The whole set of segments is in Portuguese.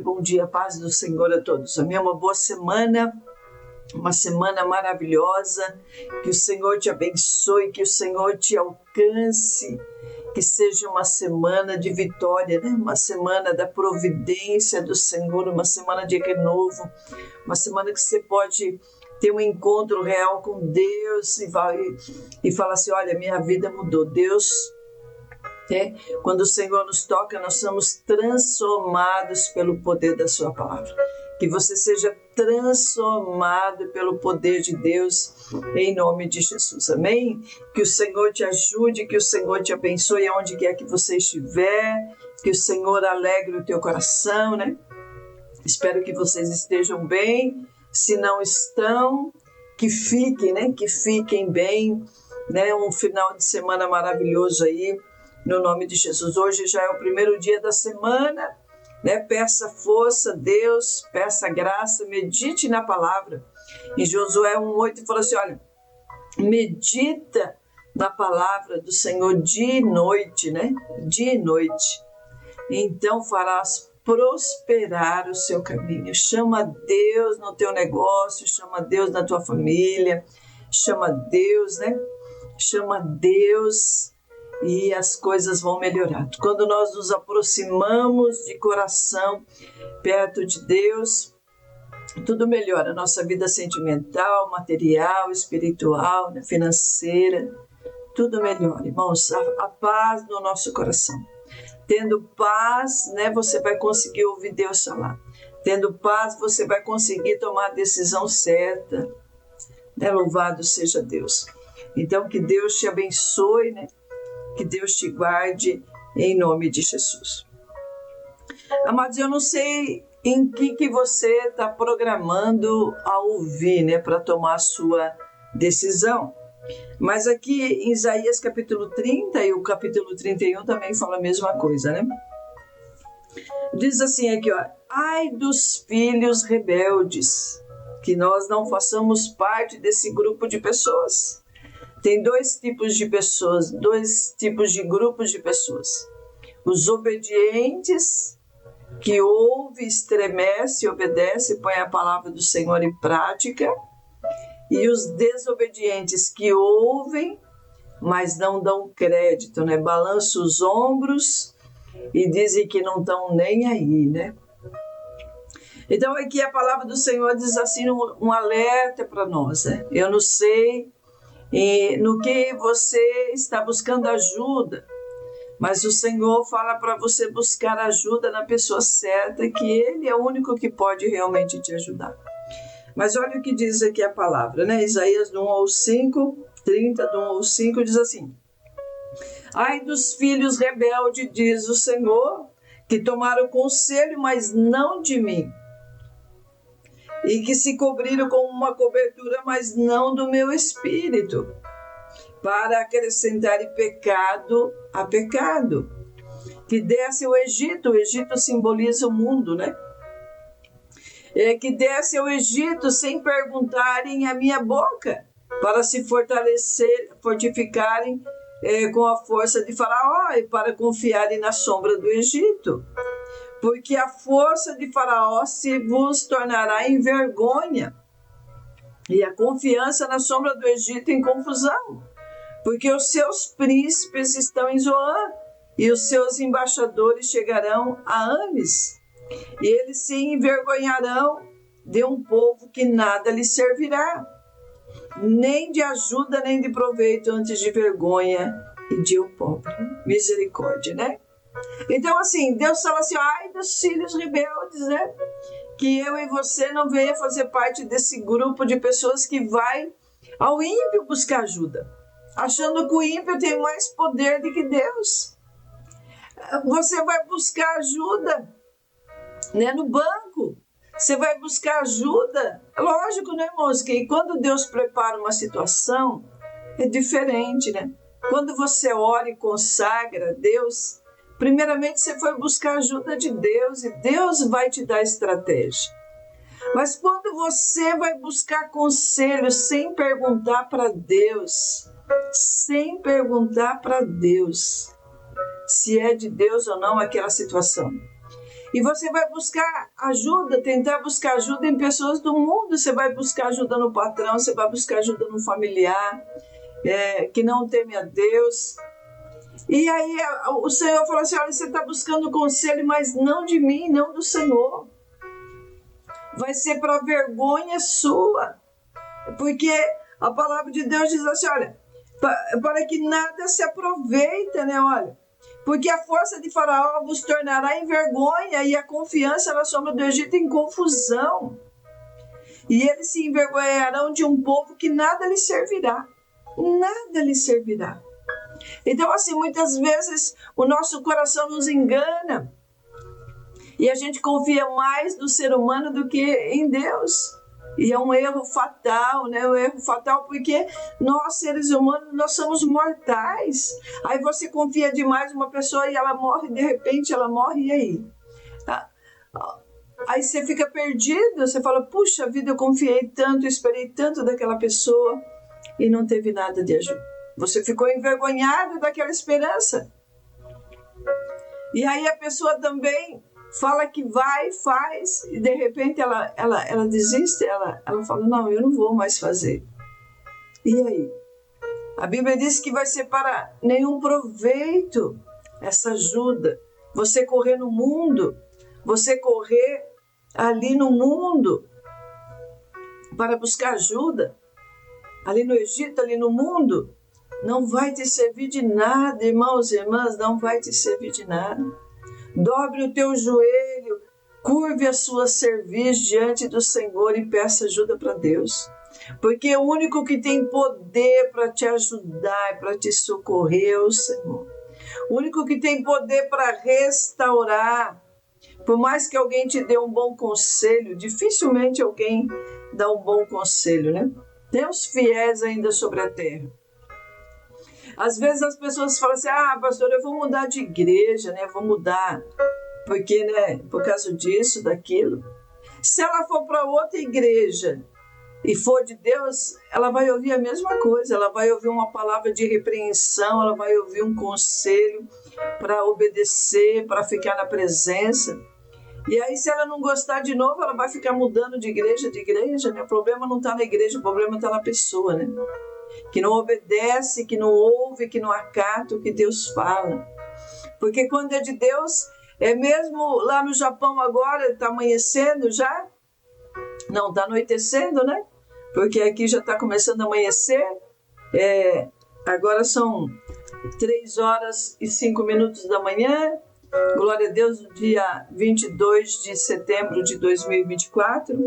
Bom dia, paz do Senhor a todos. Amém. Uma boa semana, uma semana maravilhosa. Que o Senhor te abençoe, que o Senhor te alcance, que seja uma semana de vitória, né? Uma semana da providência do Senhor, uma semana de renovo, uma semana que você pode ter um encontro real com Deus e falar assim: olha, minha vida mudou. Deus. Quando o Senhor nos toca, nós somos transformados pelo poder da sua palavra. Que você seja transformado pelo poder de Deus, em nome de Jesus, amém? Que o Senhor te ajude, que o Senhor te abençoe aonde quer que você estiver, que o Senhor alegre o teu coração, né? Espero que vocês estejam bem, se não estão, que fiquem, né? Que fiquem bem, né? Um final de semana maravilhoso aí, no nome de Jesus. Hoje já é o primeiro dia da semana, né? Peça força a Deus, peça graça, medite na palavra. Em Josué 1:8 falou assim: olha, medita na palavra do Senhor dia e noite, né? Dia e noite. Então farás prosperar o seu caminho. Chama Deus no teu negócio, chama Deus na tua família, chama Deus, né? Chama Deus e as coisas vão melhorar. Quando nós nos aproximamos de coração perto de Deus, tudo melhora. Nossa vida sentimental, material, espiritual, financeira, tudo melhora. Irmãos, a paz no nosso coração. Tendo paz, né, você vai conseguir ouvir Deus falar. Tendo paz, você vai conseguir tomar a decisão certa. Né? Louvado seja Deus. Então, que Deus te abençoe, né? Que Deus te guarde em nome de Jesus. Amados, eu não sei em que você está programando a ouvir, né, para tomar a sua decisão. Mas aqui em Isaías capítulo 30 e o capítulo 31 também fala a mesma coisa, né? Diz assim aqui, ó: ai dos filhos rebeldes, que nós não façamos parte desse grupo de pessoas. Tem dois tipos de pessoas, dois tipos de grupos de pessoas. Os obedientes, que ouve, estremece, obedece, põe a palavra do Senhor em prática. E os desobedientes, que ouvem, mas não dão crédito, né? Balançam os ombros e dizem que não estão nem aí, né? Então aqui a palavra do Senhor diz assim, um alerta para nós, né? Eu não sei no que você está buscando ajuda, mas o Senhor fala para você buscar ajuda na pessoa certa, que Ele é o único que pode realmente te ajudar. Mas olha o que diz aqui a palavra, né? Isaías 1:5, 30, do 1:5, diz assim: ai dos filhos rebeldes, diz o Senhor, que tomaram conselho, mas não de mim, e que se cobriram com uma cobertura, mas não do meu espírito, para acrescentarem pecado a pecado. Que desce o Egito simboliza o mundo, né? Que desce ao Egito sem perguntarem a minha boca, para se fortificarem com a força de Faraó e para confiarem na sombra do Egito. Porque a força de Faraó se vos tornará em vergonha, e a confiança na sombra do Egito em confusão. Porque os seus príncipes estão em Zoan, e os seus embaixadores chegarão a Ames. E eles se envergonharão de um povo que nada lhes servirá, nem de ajuda, nem de proveito, antes de vergonha e de pobre. Misericórdia, né? Então, assim, Deus fala assim: ai dos filhos rebeldes, né? Que eu e você não venha fazer parte desse grupo de pessoas que vai ao ímpio buscar ajuda, achando que o ímpio tem mais poder do que Deus. Você vai buscar ajuda, né, no banco, você vai buscar ajuda. Lógico, né, irmãos, que quando Deus prepara uma situação, é diferente, né? Quando você ora e consagra a Deus, primeiramente você foi buscar ajuda de Deus e Deus vai te dar estratégia. Mas quando você vai buscar conselho sem perguntar para Deus, se é de Deus ou não aquela situação, E você vai buscar ajuda, tentar buscar ajuda em pessoas do mundo. Você vai buscar ajuda no patrão, você vai buscar ajuda no familiar, que não teme a Deus. E aí o Senhor falou assim, olha, você está buscando conselho, mas não de mim, não do Senhor. Vai ser para vergonha sua. Porque a palavra de Deus diz assim, olha, para que nada se aproveita, né, olha. Porque a força de Faraó vos tornará em vergonha e a confiança na sombra do Egito em confusão. E eles se envergonharão de um povo que nada lhes servirá. Nada lhes servirá. Então, assim, muitas vezes o nosso coração nos engana e a gente confia mais no ser humano do que em Deus. E é um erro fatal, né? Um erro fatal porque nós, seres humanos, nós somos mortais. Aí você confia demais numa pessoa e ela morre, de repente ela morre, e aí? Aí você fica perdido, você fala, puxa vida, eu confiei tanto, esperei tanto daquela pessoa e não teve nada de ajuda. Você ficou envergonhado daquela esperança. E aí a pessoa também fala que vai, faz, e de repente ela desiste, ela fala, não, eu não vou mais fazer. E aí? A Bíblia diz que vai ser para nenhum proveito essa ajuda. Você correr no mundo, você correr ali no mundo para buscar ajuda, ali no Egito, ali no mundo, não vai te servir de nada, irmãos e irmãs, não vai te servir de nada. Dobre o teu joelho, curve a sua cerviz diante do Senhor e peça ajuda para Deus. Porque o único que tem poder para te ajudar, para te socorrer é o Senhor. O único que tem poder para restaurar. Por mais que alguém te dê um bom conselho, dificilmente alguém dá um bom conselho, né? Tem os fiéis ainda sobre a terra. Às vezes as pessoas falam assim, pastor, eu vou mudar de igreja, né? Vou mudar, porque, né? Por causa disso, daquilo. Se ela for para outra igreja e for de Deus, ela vai ouvir a mesma coisa. Ela vai ouvir uma palavra de repreensão, ela vai ouvir um conselho para obedecer, para ficar na presença. E aí, se ela não gostar de novo, ela vai ficar mudando de igreja, né? O problema não está na igreja, o problema está na pessoa, né? Que não obedece, que não ouve, que não acata o que Deus fala. Porque quando é de Deus, é mesmo lá no Japão agora, está amanhecendo já? Não, está anoitecendo, né? Porque aqui já está começando a amanhecer. Agora são 3h05 da manhã. Glória a Deus, no dia 22 de setembro de 2024,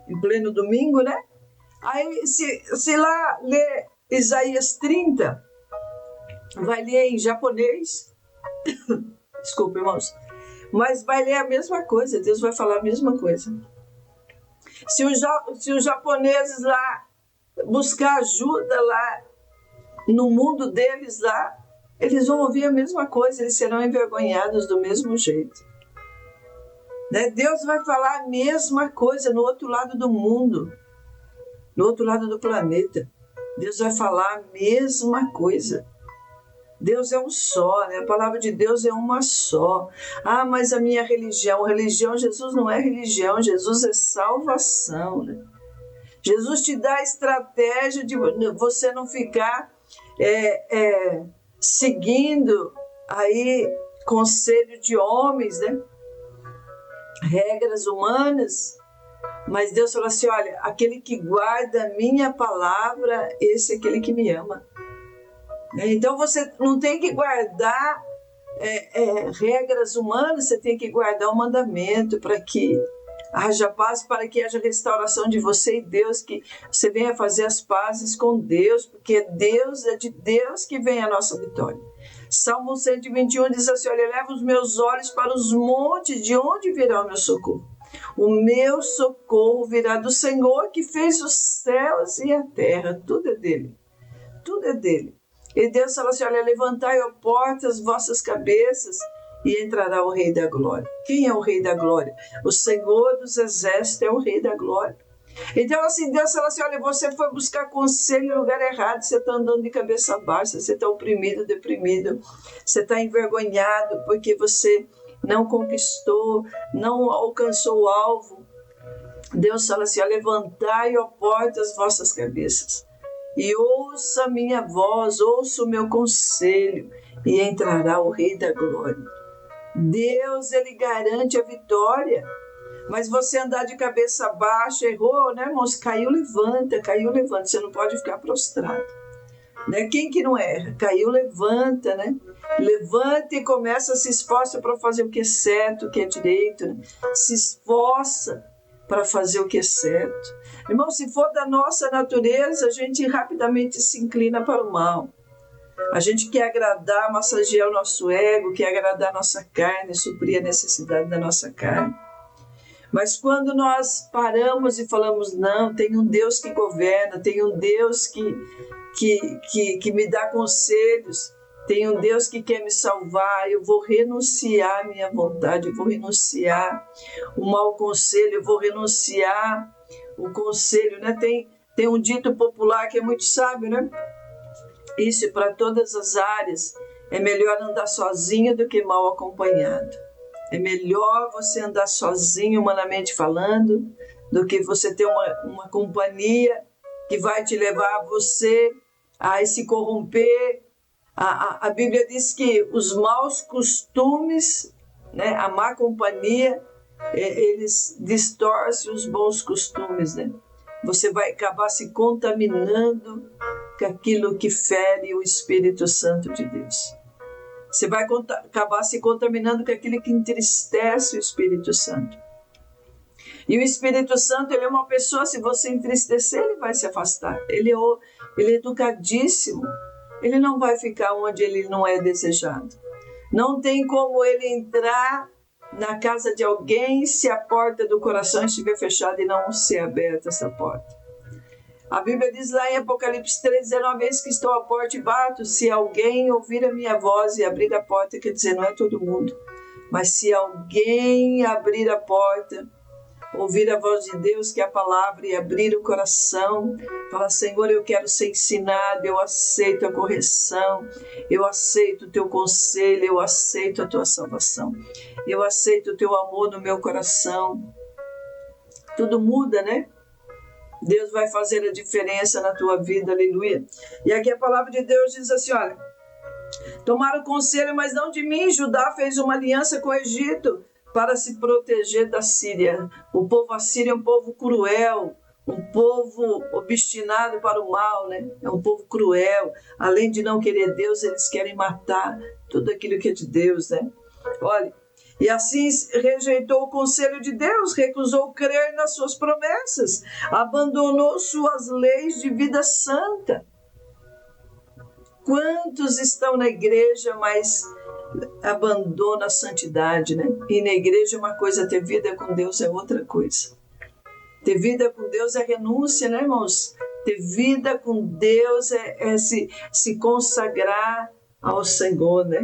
em pleno domingo, né? Aí, se lá ler Isaías 30, vai ler em japonês, desculpa, irmãos, mas vai ler a mesma coisa, Deus vai falar a mesma coisa. Se os japoneses lá buscar ajuda lá no mundo deles lá, eles vão ouvir a mesma coisa, eles serão envergonhados do mesmo jeito. Né? Deus vai falar a mesma coisa no outro lado do mundo, no outro lado do planeta. Deus vai falar a mesma coisa. Deus é um só, né? A palavra de Deus é uma só. Mas a minha religião, Jesus não é religião, Jesus é salvação, né? Jesus te dá a estratégia de você não ficar seguindo aí conselho de homens, né? Regras humanas. Mas Deus falou assim, olha, aquele que guarda a minha palavra, esse é aquele que me ama. Então você não tem que guardar regras humanas, você tem que guardar o mandamento para que haja paz, para que haja restauração de você e Deus, que você venha fazer as pazes com Deus, porque é de Deus que vem a nossa vitória. Salmo 121 diz assim, olha, eleva os meus olhos para os montes, de onde virá o meu socorro? O meu socorro virá do Senhor que fez os céus e a terra, tudo é dele, tudo é dele. E Deus fala assim, olha, levantai, ó portas, vossas cabeças, e entrará o Rei da Glória. Quem é o Rei da Glória? O Senhor dos Exércitos é o Rei da Glória. Então, assim, Deus fala assim, olha, você foi buscar conselho no lugar errado, você está andando de cabeça baixa, você está oprimido, deprimido, você está envergonhado, porque você não conquistou, não alcançou o alvo. Deus fala assim, levantai, ó portas, as vossas cabeças, e ouça a minha voz, ouça o meu conselho, e entrará o Rei da Glória. Deus, Ele garante a vitória. Mas você andar de cabeça baixa, errou, né, irmãos? Caiu, levanta, você não pode ficar prostrado. Né? Quem que não erra? Caiu, levanta, né? Levanta e começa, se esforça para fazer o que é certo, o que é direito, né? Se esforça para fazer o que é certo. Irmão, se for da nossa natureza, a gente rapidamente se inclina para o mal. A gente quer agradar, massagear o nosso ego, quer agradar a nossa carne, suprir a necessidade da nossa carne. Mas quando nós paramos e falamos, não, tem um Deus que governa, tem um Deus que me dá conselhos, tem um Deus que quer me salvar, eu vou renunciar à minha vontade, eu vou renunciar o mau conselho, eu vou renunciar o conselho, né? Tem um dito popular que é muito sábio, né? Isso para todas as áreas, é melhor andar sozinho do que mal acompanhado. É melhor você andar sozinho, humanamente falando, do que você ter uma companhia que vai te levar a você a se corromper. A Bíblia diz que os maus costumes, né, a má companhia, eles distorcem os bons costumes, né? Você vai acabar se contaminando com aquilo que fere o Espírito Santo de Deus. Você vai acabar se contaminando com aquilo que entristece o Espírito Santo. E o Espírito Santo, ele é uma pessoa, se você entristecer, ele vai se afastar. Ele é educadíssimo. Ele não vai ficar onde ele não é desejado. Não tem como ele entrar na casa de alguém se a porta do coração estiver fechada e não ser aberta essa porta. A Bíblia diz lá em Apocalipse 3:19, eis que estou à porta e bato, se alguém ouvir a minha voz e abrir a porta, quer dizer, não é todo mundo, mas se alguém abrir a porta, ouvir a voz de Deus, que é a palavra, e abrir o coração, falar, Senhor, eu quero ser ensinado, eu aceito a correção, eu aceito o teu conselho, eu aceito a tua salvação, eu aceito o teu amor no meu coração. Tudo muda, né? Deus vai fazer a diferença na tua vida, aleluia. E aqui a palavra de Deus diz assim, olha, tomaram conselho, mas não de mim. Judá fez uma aliança com o Egito para se proteger da Síria. O povo assírio é um povo cruel, um povo obstinado para o mal, né? É um povo cruel. Além de não querer Deus, eles querem matar tudo aquilo que é de Deus, né? Olha, e assim rejeitou o conselho de Deus, recusou crer nas suas promessas, abandonou suas leis de vida santa. Quantos estão na igreja, mas abandonam a santidade, né? E na igreja uma coisa, ter vida com Deus é outra coisa. Ter vida com Deus é renúncia, né, irmãos? Ter vida com Deus é se consagrar ao Senhor, né?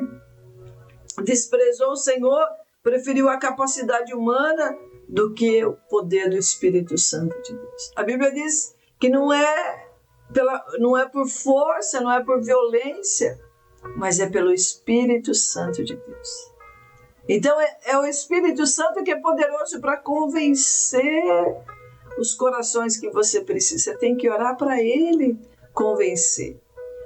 Desprezou o Senhor, preferiu a capacidade humana do que o poder do Espírito Santo de Deus. A Bíblia diz que não é por força, não é por violência, mas é pelo Espírito Santo de Deus. Então é o Espírito Santo que é poderoso para convencer os corações que você precisa. Você tem que orar para Ele convencer.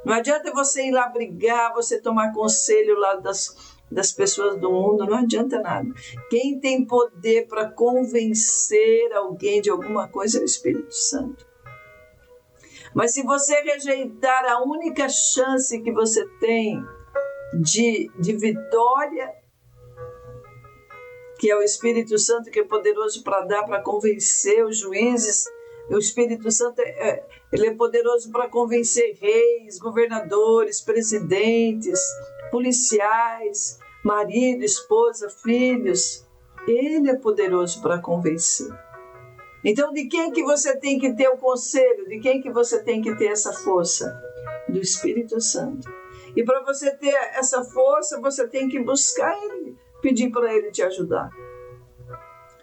Não adianta você ir lá brigar, você tomar conselho lá das pessoas do mundo, não adianta nada. Quem tem poder para convencer alguém de alguma coisa é o Espírito Santo. Mas se você rejeitar a única chance que você tem de vitória, que é o Espírito Santo, que é poderoso para dar, para convencer os juízes, o Espírito Santo ele é poderoso para convencer reis, governadores, presidentes, policiais, marido, esposa, filhos. Ele é poderoso para convencer. Então, de quem que você tem que ter o conselho? De quem que você tem que ter essa força? Do Espírito Santo. E para você ter essa força, você tem que buscar Ele, pedir para Ele te ajudar.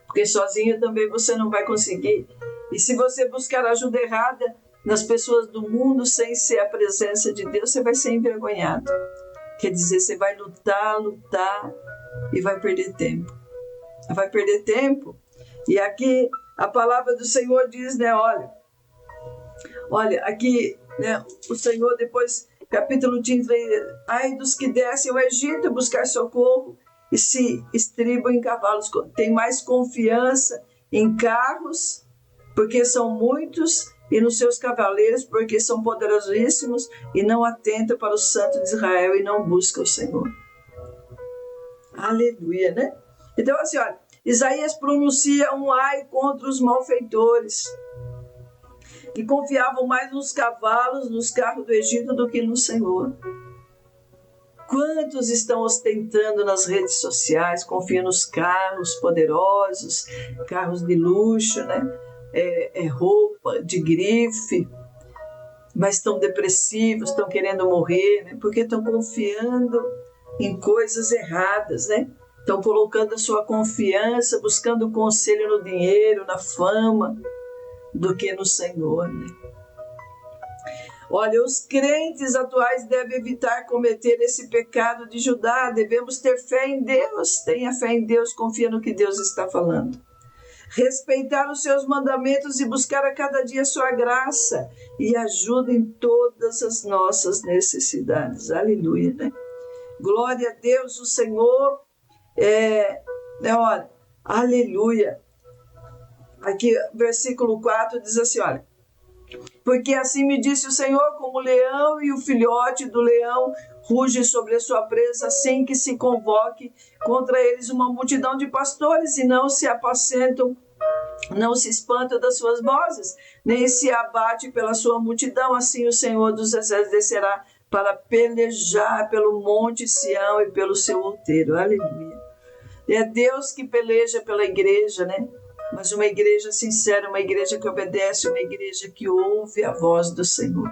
Porque sozinho também você não vai conseguir. E se você buscar ajuda errada nas pessoas do mundo, sem ser a presença de Deus, você vai ser envergonhado. Quer dizer, você vai lutar e vai perder tempo. Vai perder tempo. E aqui a palavra do Senhor diz, né, olha, aqui, né, o Senhor depois, capítulo 33, ai dos que descem ao Egito buscar socorro e se estribam em cavalos, tem mais confiança em carros, porque são muitos, e nos seus cavaleiros, porque são poderosíssimos, e não atentam para o Santo de Israel e não buscam o Senhor. Aleluia, né? Então, assim, olha, Isaías pronuncia um ai contra os malfeitores, que confiavam mais nos cavalos, nos carros do Egito do que no Senhor. Quantos estão ostentando nas redes sociais, confiam nos carros poderosos, carros de luxo, né? Roupa de grife, mas estão depressivos, estão querendo morrer, né? Porque estão confiando em coisas erradas, né? Estão colocando a sua confiança, buscando conselho no dinheiro, na fama, do que no Senhor, né? Olha, os crentes atuais devem evitar cometer esse pecado de Judá. Devemos ter fé em Deus. Tenha fé em Deus, confia no que Deus está falando. Respeitar os seus mandamentos e buscar a cada dia a sua graça e ajuda em todas as nossas necessidades. Aleluia, né? Glória a Deus, o Senhor olha, aleluia. Aqui, versículo 4 diz assim, olha, porque assim me disse o Senhor, como o leão e o filhote do leão ruge sobre a sua presa, assim que se convoque contra eles uma multidão de pastores e não se apacentam, não se espantam das suas vozes, nem se abate pela sua multidão, assim o Senhor dos exércitos descerá para pelejar pelo monte Sião e pelo seu outeiro. Aleluia. É Deus que peleja pela igreja, né? Mas uma igreja sincera, uma igreja que obedece, uma igreja que ouve a voz do Senhor.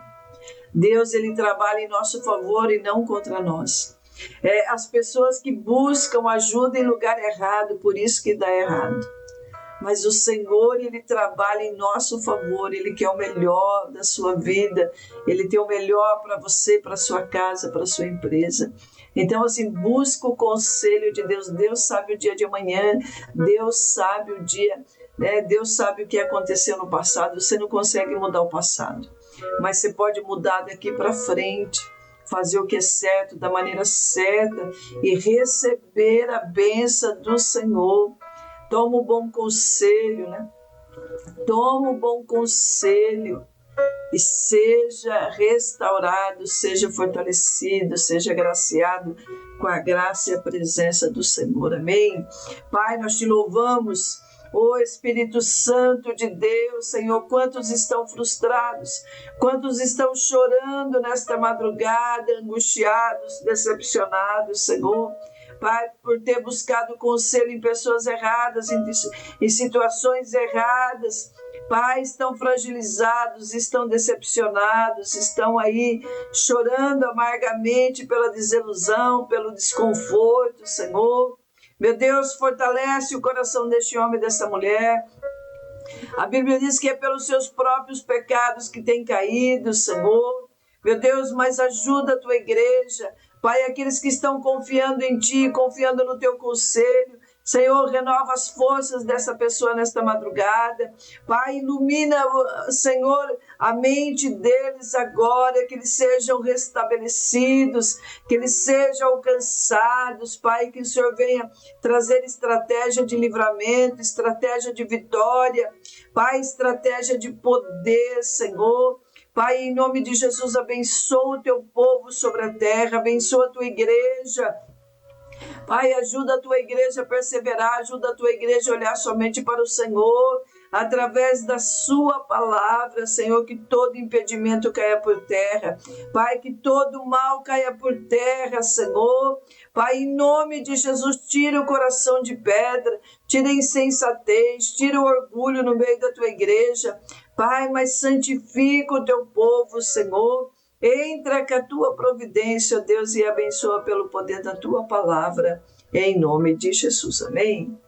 Deus, ele trabalha em nosso favor e não contra nós. As pessoas que buscam ajuda em lugar errado, por isso que dá errado. Mas o Senhor, ele trabalha em nosso favor, ele quer o melhor da sua vida, ele tem o melhor para você, para sua casa, para sua empresa. Então, assim, busca o conselho de Deus. Deus sabe o dia de amanhã, Deus sabe o dia, né? Deus sabe o que aconteceu no passado. Você não consegue mudar o passado, mas você pode mudar daqui para frente, fazer o que é certo, da maneira certa e receber a bênção do Senhor. Toma um bom conselho, né? Toma um bom conselho e seja restaurado, seja fortalecido, seja agraciado com a graça e a presença do Senhor. Amém? Pai, nós te louvamos. Ô Espírito Santo de Deus, Senhor, quantos estão frustrados, quantos estão chorando nesta madrugada, angustiados, decepcionados, Senhor. Pai, por ter buscado conselho em pessoas erradas, em situações erradas. Pai, estão fragilizados, estão decepcionados, estão aí chorando amargamente pela desilusão, pelo desconforto, Senhor. Meu Deus, fortalece o coração deste homem e desta mulher. A Bíblia diz que é pelos seus próprios pecados que tem caído, Senhor. Meu Deus, mas ajuda a tua igreja. Pai, aqueles que estão confiando em Ti, confiando no Teu conselho, Senhor, renova as forças dessa pessoa nesta madrugada. Pai, ilumina, Senhor, a mente deles agora, que eles sejam restabelecidos, que eles sejam alcançados. Pai, que o Senhor venha trazer estratégia de livramento, estratégia de vitória. Pai, estratégia de poder, Senhor. Pai, em nome de Jesus, abençoa o teu povo sobre a terra, abençoa a tua igreja. Pai, ajuda a tua igreja a perseverar, ajuda a tua igreja a olhar somente para o Senhor, através da sua palavra, Senhor, que todo impedimento caia por terra. Pai, que todo mal caia por terra, Senhor. Pai, em nome de Jesus, tira o coração de pedra, tira a insensatez, tira o orgulho no meio da tua igreja. Pai, mas santifica o teu povo, Senhor. Entra com a tua providência, Deus, e abençoa pelo poder da tua palavra, em nome de Jesus. Amém.